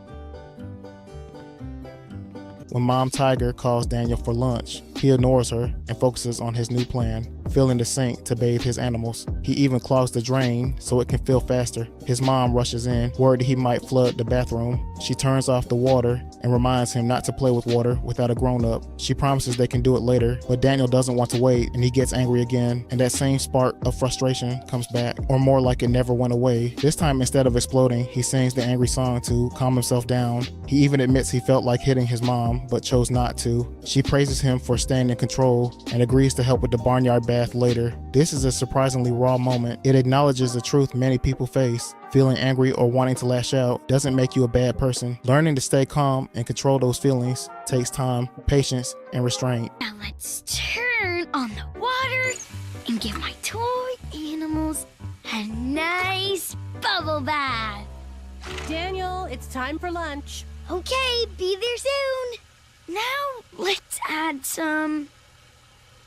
When Mom Tiger calls Daniel for lunch, he ignores her and focuses on his new plan, filling the sink to bathe his animals. He even clogs the drain so it can fill faster. His mom rushes in, worried he might flood the bathroom. She turns off the water and reminds him not to play with water without a grown-up. She promises they can do it later, but Daniel doesn't want to wait and he gets angry again, and that same spark of frustration comes back, or more like it never went away. This time, instead of exploding, he sings the angry song to calm himself down. He even admits he felt like hitting his mom, but chose not to. She praises him for staying in control and agrees to help with the barnyard bath later. This is a surprisingly raw moment. It acknowledges the truth many people face. Feeling angry or wanting to lash out doesn't make you a bad person. Learning to stay calm and control those feelings takes time, patience, and restraint. Now let's turn on the water and give my toy animals a nice bubble bath. Daniel, it's time for lunch. Okay, be there soon. Now let's add some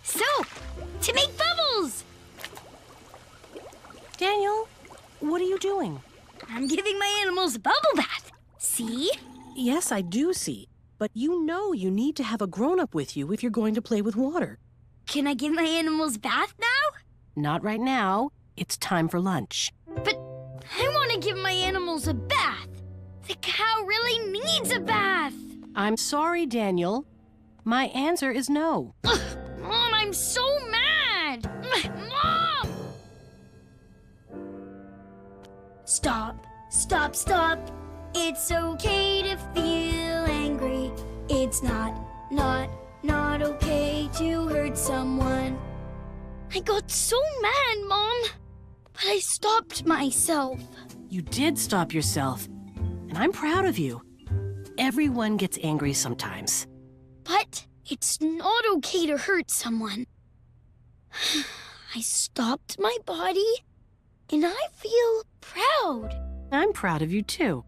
soap to make bubbles. Daniel, what are you doing? I'm giving my animals a bubble bath. See? Yes, I do see. But you know you need to have a grown-up with you if you're going to play with water. Can I give my animals a bath now? Not right now. It's time for lunch. But I want to give my animals a bath. The cow really needs a bath. I'm sorry, Daniel. My answer is no. Ugh, Mom, I'm so mad. Mom! Stop. It's okay to feel angry. It's not okay to hurt someone. I got so mad, Mom, but I stopped myself. You did stop yourself, and I'm proud of you. Everyone gets angry sometimes. But it's not okay to hurt someone. I stopped my body, and I feel proud. I'm proud of you, too.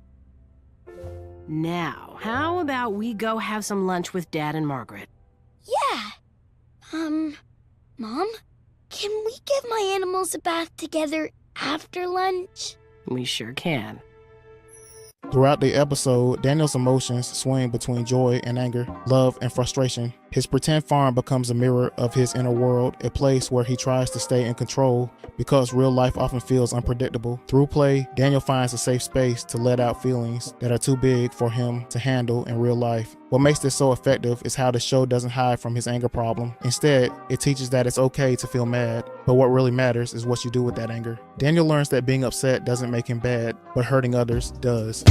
Now, how about we go have some lunch with Dad and Margaret? Yeah. Mom, can we give my animals a bath together after lunch? We sure can. Throughout the episode, Daniel's emotions swing between joy and anger, love and frustration. His pretend farm becomes a mirror of his inner world, a place where he tries to stay in control because real life often feels unpredictable. Through play, Daniel finds a safe space to let out feelings that are too big for him to handle in real life. What makes this so effective is how the show doesn't hide from his anger problem. Instead, it teaches that it's okay to feel mad, but what really matters is what you do with that anger. Daniel learns that being upset doesn't make him bad, but hurting others does.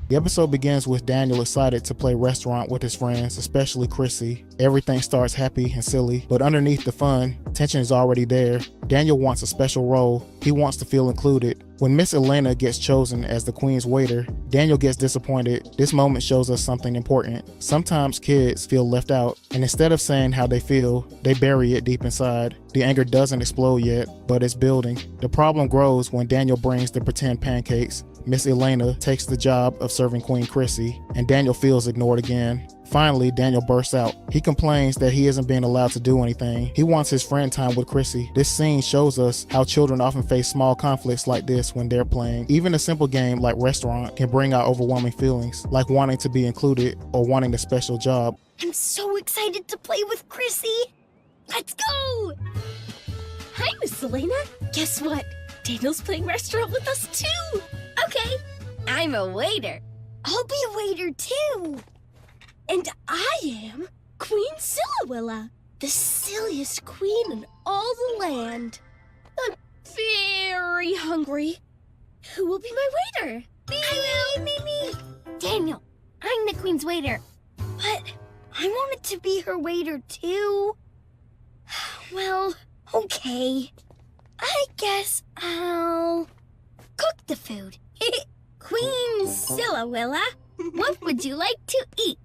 The episode begins with Daniel excited to play restaurant with his friends, especially Chrissy. Everything starts happy and silly, but underneath the fun, tension is already there. Daniel wants a special role. He wants to feel included. When Miss Elena gets chosen as the Queen's waiter, Daniel gets disappointed. This moment shows us something important. Sometimes kids feel left out, and instead of saying how they feel, they bury it deep inside. The anger doesn't explode yet, but it's building. The problem grows when Daniel brings the pretend pancakes. Miss Elena takes the job of serving Queen Chrissy, and Daniel feels ignored again. Finally, Daniel bursts out. He complains that he isn't being allowed to do anything. He wants his friend time with Chrissy. This scene shows us how children often face small conflicts like this when they're playing. Even a simple game like restaurant can bring out overwhelming feelings, like wanting to be included or wanting a special job. I'm so excited to play with Chrissy. Let's go! Hi, Miss Elena. Guess what? Daniel's playing restaurant with us too. Okay, I'm a waiter. I'll be a waiter too. And I am Queen Silawilla, the silliest queen in all the land. I'm very hungry. Who will be my waiter? Me. Daniel, I'm the Queen's waiter. But I wanted to be her waiter too. Well, okay. I guess I'll cook the food. Queen Silawilla, what would you like to eat?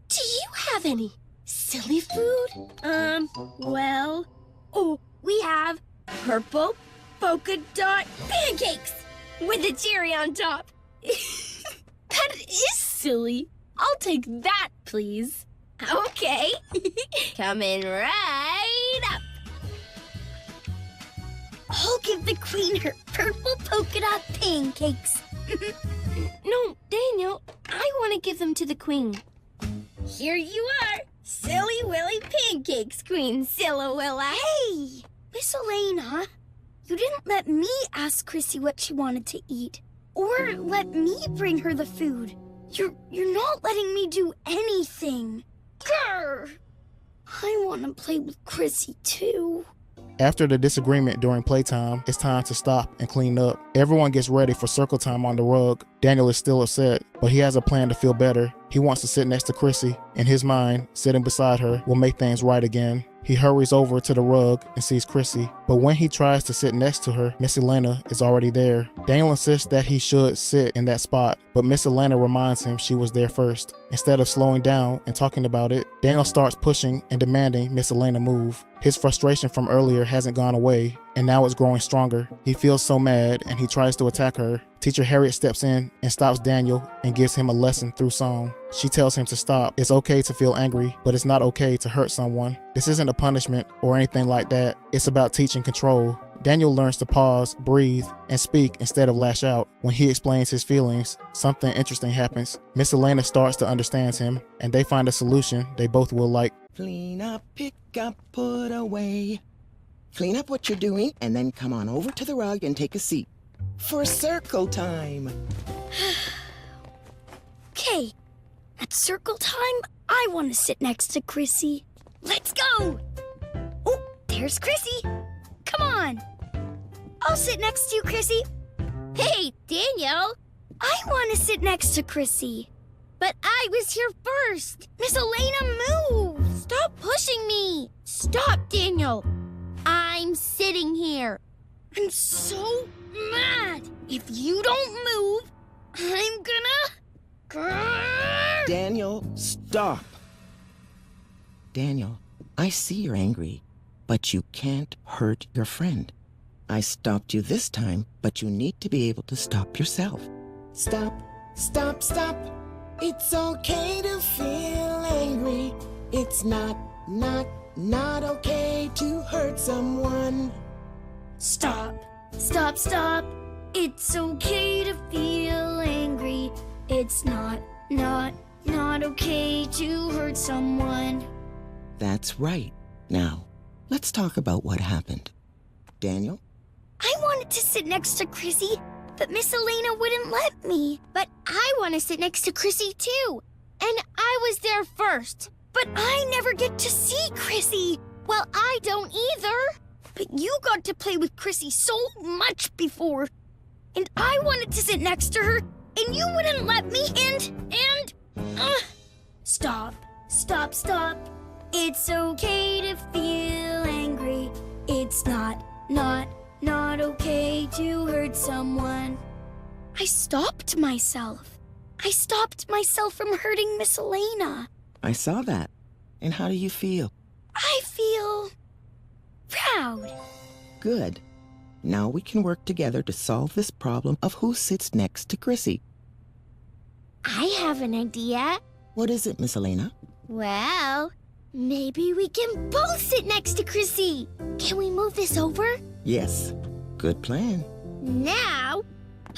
Do you have any silly food? We have purple polka dot pancakes with a cherry on top. That is silly. I'll take that, please. Okay. Coming right up. I'll give the Queen her purple polka dot pancakes. No, Daniel, I want to give them to the Queen. Here you are, Silly Willy Pancakes, Queen Silawilla. Hey, Miss Elena, you didn't let me ask Chrissy what she wanted to eat, or let me bring her the food. You're not letting me do anything. Grr! I want to play with Chrissy too. After the disagreement during playtime, it's time to stop and clean up. Everyone gets ready for circle time on the rug. Daniel is still upset, but he has a plan to feel better. He wants to sit next to Chrissy. In his mind, sitting beside her will make things right again. He hurries over to the rug and sees Chrissy, but when he tries to sit next to her, Miss Elena is already there. Daniel insists that he should sit in that spot, but Miss Elena reminds him she was there first. Instead of slowing down and talking about it, Daniel starts pushing and demanding Miss Elena move. His frustration from earlier hasn't gone away, and now it's growing stronger. He feels so mad and he tries to attack her. Teacher Harriet steps in and stops Daniel and gives him a lesson through song. She tells him to stop. It's okay to feel angry, but it's not okay to hurt someone. This isn't a punishment or anything like that. It's about teaching control. Daniel learns to pause, breathe, and speak instead of lash out. When he explains his feelings, something interesting happens. Miss Elena starts to understand him, and they find a solution they both will like. Clean up, pick up, put away. Clean up what you're doing, and then come on over to the rug and take a seat. For circle time. Okay, at circle time, I want to sit next to Chrissy. Let's go! Oh, there's Chrissy. Come on. I'll sit next to you, Chrissy. Hey, Daniel. I want to sit next to Chrissy. But I was here first. Miss Elena, move. Stop pushing me. Stop, Daniel. I'm sitting here. I'm so mad. If you don't move, I'm gonna... Daniel, stop. Daniel, I see you're angry, but you can't hurt your friend. I stopped you this time, but you need to be able to stop yourself. Stop, stop, stop. It's okay to feel angry. It's not okay to hurt someone. Stop, stop, stop. It's okay to feel angry. It's not okay to hurt someone. That's right. Now, let's talk about what happened. Daniel? I wanted to sit next to Chrissy, but Miss Elena wouldn't let me. But I want to sit next to Chrissy too. And I was there first. But I never get to see Chrissy. Well, I don't either. But you got to play with Chrissy so much before. And I wanted to sit next to her and you wouldn't let me, Stop. It's okay to feel angry. It's not okay to hurt someone. I stopped myself. I stopped myself from hurting Miss Elena. I saw that. And how do you feel? I feel proud. Good. Now we can work together to solve this problem of who sits next to Chrissy. I have an idea. What is it, Miss Elena? Well, maybe we can both sit next to Chrissy. Can we move this over? Yes. Good plan. Now,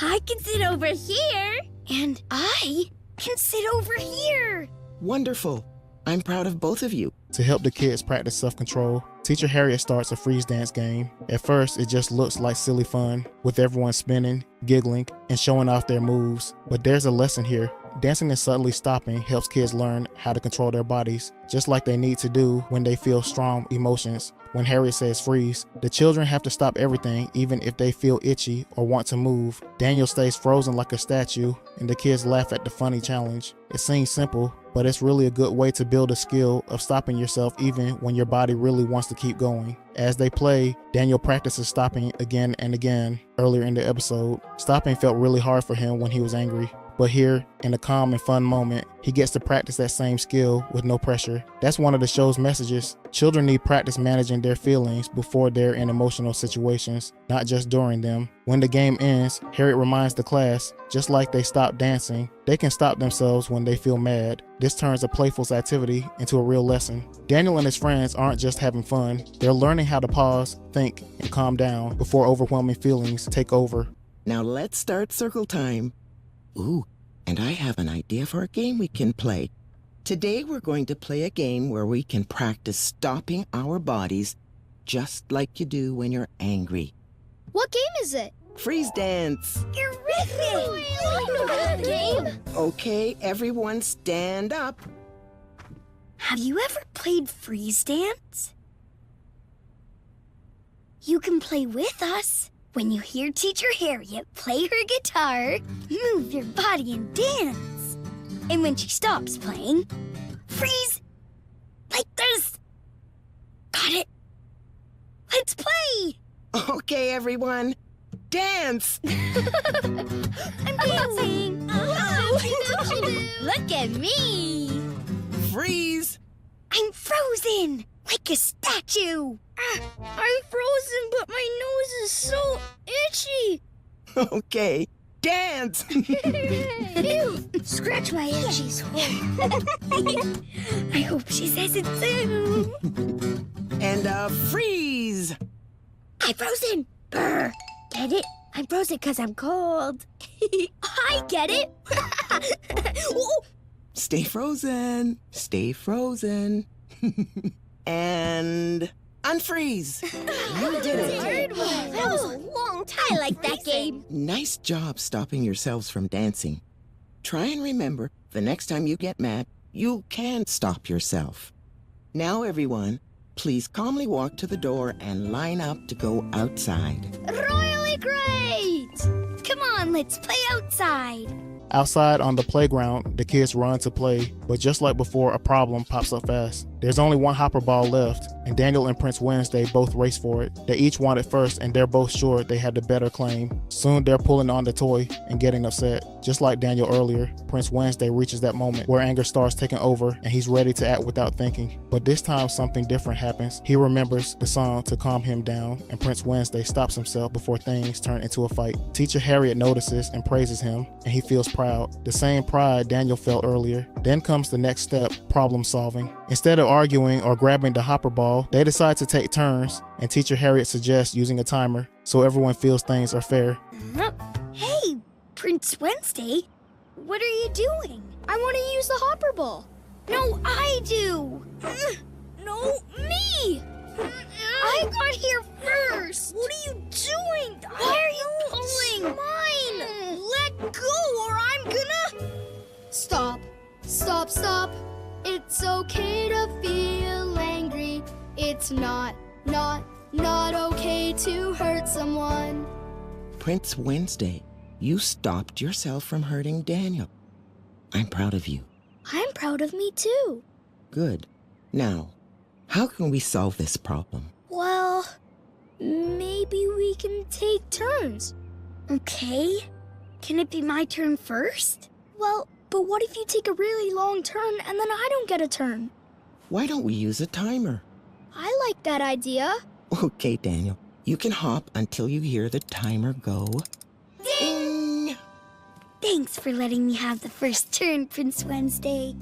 I can sit over here. And I can sit over here. Wonderful. I'm proud of both of you. To help the kids practice self-control, Teacher Harriet starts a freeze dance game. At first, it just looks like silly fun, with everyone spinning, giggling, and showing off their moves. But there's a lesson here. Dancing and suddenly stopping helps kids learn how to control their bodies, just like they need to do when they feel strong emotions. When Harriet says freeze, the children have to stop everything, even if they feel itchy or want to move. Daniel stays frozen like a statue, and the kids laugh at the funny challenge. It seems simple, but it's really a good way to build a skill of stopping yourself even when your body really wants to keep going. As they play, Daniel practices stopping again and again. Earlier in the episode, stopping felt really hard for him when he was angry. But here, in a calm and fun moment, he gets to practice that same skill with no pressure. That's one of the show's messages. Children need practice managing their feelings before they're in emotional situations, not just during them. When the game ends, Harriet reminds the class, just like they stopped dancing, they can stop themselves when they feel mad. This turns a playful activity into a real lesson. Daniel and his friends aren't just having fun, they're learning how to pause, think, and calm down before overwhelming feelings take over. Now let's start circle time. Ooh, and I have an idea for a game we can play. Today we're going to play a game where we can practice stopping our bodies just like you do when you're angry. What game is it? Freeze dance. Terrific! I know that game. Okay, everyone stand up. Have you ever played freeze dance? You can play with us. When you hear Teacher Harriet play her guitar, move your body and dance. And when she stops playing, freeze like this. Got it? Let's play! Okay, everyone, dance. I'm dancing. Look at me. Freeze. I'm frozen like a statue. I'm frozen, but my nose is so itchy. Okay, dance. Ew, scratch my itchies. I hope she says it soon. And freeze. I'm frozen. Brr. Get it? I'm frozen because I'm cold. I get it. Stay frozen. Stay frozen. And unfreeze. You did it. That was a long time. I like that game. Nice job stopping yourselves from dancing. Try and remember, the next time you get mad, you can stop yourself. Now, everyone, please calmly walk to the door and line up to go outside. Royally great! Come on, let's play outside. Outside on the playground, the kids run to play, but just like before, a problem pops up fast. There's only one hopper ball left, and Daniel and Prince Wednesday both race for it. They each want it first, and they're both sure they had the better claim. Soon they're pulling on the toy and getting upset. Just like Daniel earlier, Prince Wednesday reaches that moment where anger starts taking over, and he's ready to act without thinking. But this time something different happens. He remembers the song to calm him down, and Prince Wednesday stops himself before things turn into a fight. Teacher Harriet notices and praises him, and he feels proud. The same pride Daniel felt earlier. Then comes the next step, problem solving. Instead of arguing or grabbing the hopper ball, they decide to take turns, and Teacher Harriet suggests using a timer so everyone feels things are fair. Hey, Prince Wednesday, what are you doing? I want to use the hopper ball. No, I do. No, me. I got here first. What are you doing? Why are you pulling? Mine. Let go or I'm gonna... Stop. Stop, stop. It's okay to feel angry. It's not okay to hurt someone. Prince Wednesday, You stopped yourself from hurting Daniel. I'm proud of you. I'm proud of me too. Good. Now, how can we solve this problem? Well, maybe we can take turns. Okay. Can it be my turn first? Well, but what if you take a really long turn and then I don't get a turn? Why don't we use a timer? I like that idea. Okay, Daniel. You can hop until you hear the timer go. Ding! Thanks for letting me have the first turn, Prince Wednesday.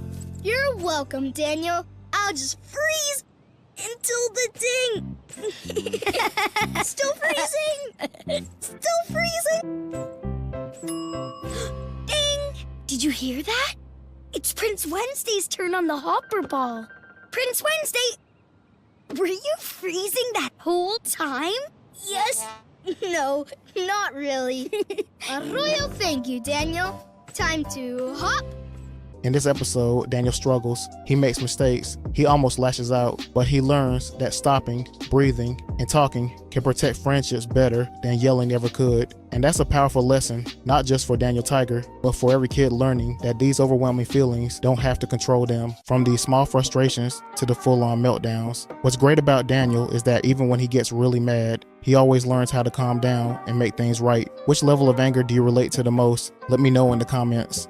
You're welcome, Daniel. I'll just freeze until the ding. Still freezing. Still freezing. Ding! Did you hear that? It's Prince Wednesday's turn on the hopper ball. Prince Wednesday, were you freezing that whole time? Yes. No, not really. A royal thank you, Daniel. Time to hop. In this episode, Daniel struggles. He makes mistakes. He almost lashes out, but he learns that stopping, breathing, and talking can protect friendships better than yelling ever could. And that's a powerful lesson, not just for Daniel Tiger, but for every kid learning that these overwhelming feelings don't have to control them, from these small frustrations to the full-on meltdowns. What's great about Daniel is that even when he gets really mad, he always learns how to calm down and make things right. Which level of anger do you relate to the most? Let me know in the comments.